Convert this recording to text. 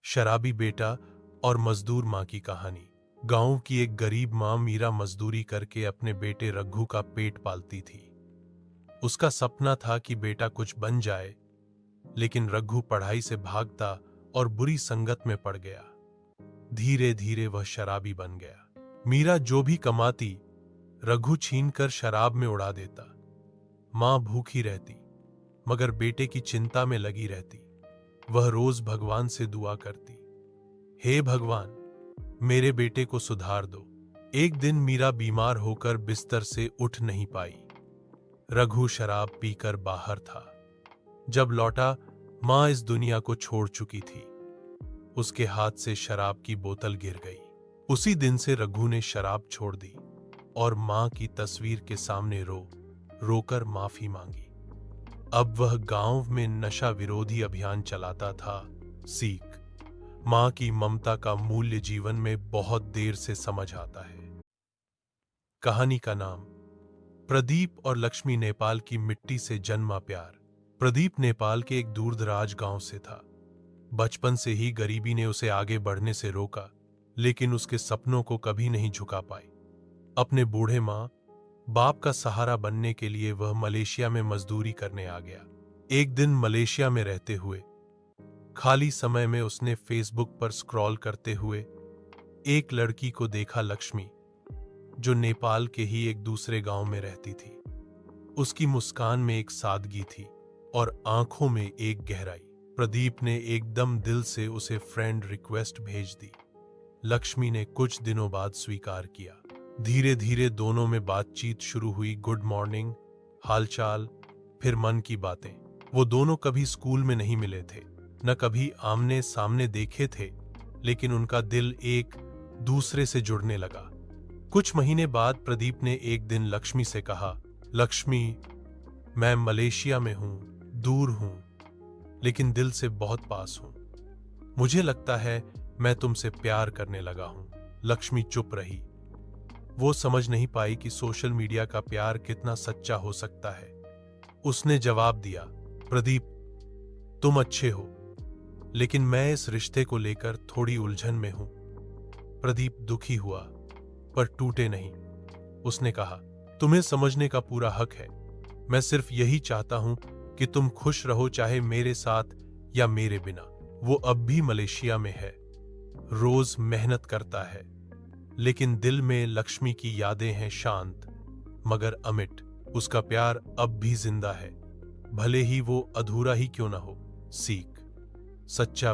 शराबी बेटा और मजदूर माँ की कहानी। गांव की एक गरीब माँ मीरा मजदूरी करके अपने बेटे रघु का पेट पालती थी। उसका सपना था कि बेटा कुछ बन जाए, लेकिन रघु पढ़ाई से भागता और बुरी संगत में पड़ गया। धीरे धीरे वह शराबी बन गया। मीरा जो भी कमाती, रघु छीनकर शराब में उड़ा देता। माँ भूखी रहती, मगर बेटे की चिंता में लगी रहती। वह रोज भगवान से दुआ करती, हे भगवान, मेरे बेटे को सुधार दो। एक दिन मीरा बीमार होकर बिस्तर से उठ नहीं पाई। रघु शराब पीकर बाहर था। जब लौटा, मां इस दुनिया को छोड़ चुकी थी। उसके हाथ से शराब की बोतल गिर गई। उसी दिन से रघु ने शराब छोड़ दी और मां की तस्वीर के सामने रोकर माफी मांगी। अब वह गांव में नशा विरोधी अभियान चलाता था। सीख, मां की ममता का मूल्य जीवन में बहुत देर से समझ आता है। कहानी का नाम प्रदीप और लक्ष्मी। नेपाल की मिट्टी से जन्मा प्यार। प्रदीप नेपाल के एक दूरदराज गांव से था। बचपन से ही गरीबी ने उसे आगे बढ़ने से रोका, लेकिन उसके सपनों को कभी नहीं झुका पाई। अपने बूढ़े मां बाप का सहारा बनने के लिए वह मलेशिया में मजदूरी करने आ गया। एक दिन मलेशिया में रहते हुए खाली समय में उसने फेसबुक पर स्क्रॉल करते हुए एक लड़की को देखा, लक्ष्मी, जो नेपाल के ही एक दूसरे गांव में रहती थी। उसकी मुस्कान में एक सादगी थी और आंखों में एक गहराई। प्रदीप ने एकदम दिल से उसे फ्रेंड रिक्वेस्ट भेज दी। लक्ष्मी ने कुछ दिनों बाद स्वीकार किया। धीरे धीरे दोनों में बातचीत शुरू हुई। गुड मॉर्निंग, हालचाल, फिर मन की बातें। वो दोनों कभी स्कूल में नहीं मिले थे, न कभी आमने सामने देखे थे, लेकिन उनका दिल एक दूसरे से जुड़ने लगा। कुछ महीने बाद प्रदीप ने एक दिन लक्ष्मी से कहा, लक्ष्मी, मैं मलेशिया में हूं, दूर हूं, लेकिन दिल से बहुत पास हूं। मुझे लगता है मैं तुमसे प्यार करने लगा हूं। लक्ष्मी चुप रही। वो समझ नहीं पाई कि सोशल मीडिया का प्यार कितना सच्चा हो सकता है। उसने जवाब दिया, प्रदीप, तुम अच्छे हो, लेकिन मैं इस रिश्ते को लेकर थोड़ी उलझन में हूं। प्रदीप दुखी हुआ, पर टूटे नहीं। उसने कहा, तुम्हें समझने का पूरा हक है। मैं सिर्फ यही चाहता हूं कि तुम खुश रहो, चाहे मेरे साथ या मेरे बिना। वो अब भी मलेशिया में है, रोज मेहनत करता है, लेकिन दिल में लक्ष्मी की यादें हैं, शांत मगर अमिट। उसका प्यार अब भी जिंदा है, भले ही वो अधूरा ही क्यों ना हो। सीख, सच्चा